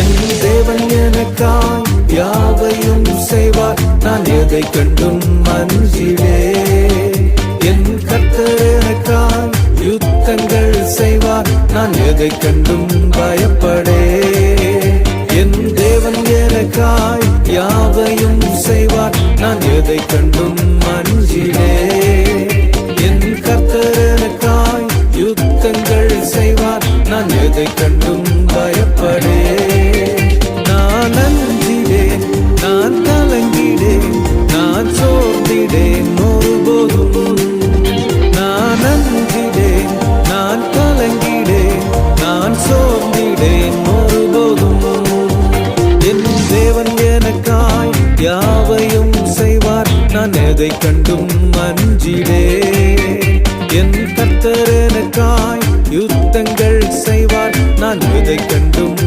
என் தேவன் எனக்காய் யாவையும் செய்வார், நான் எதை கண்டும் அஞ்சிடே. என் கர்த்தர் எனக்காய் யுத்தங்கள் செய்வார், நான் எதை கண்டும் பயப்படே. என் தேவன் எனக்காய் யாவையும் செய்வார், நான் எதை கண்டும் அஞ்சிடே. என் கர்த்தர் எனக்காய் யுத்தங்கள் செய்வார், நான் எதை கண்டும் பயப்படே. நான் அஞ்சிடேன், நான் கலங்கிடேன், நான் சோர்ந்திடேன் ஒருபோதும். நான் அஞ்சிடேன், நான் கலங்கிடேன், நான் சோர்ந்திடேன் ஒருபோதும். என் தேவன் எனக்காய் யாவையும் செய்வார், நான் எதை கண்டும் அஞ்சிடே. என் கர்த்தர் எனக்காய் யுத்தங்கள் செய்வார், நான் எதை கண்டும்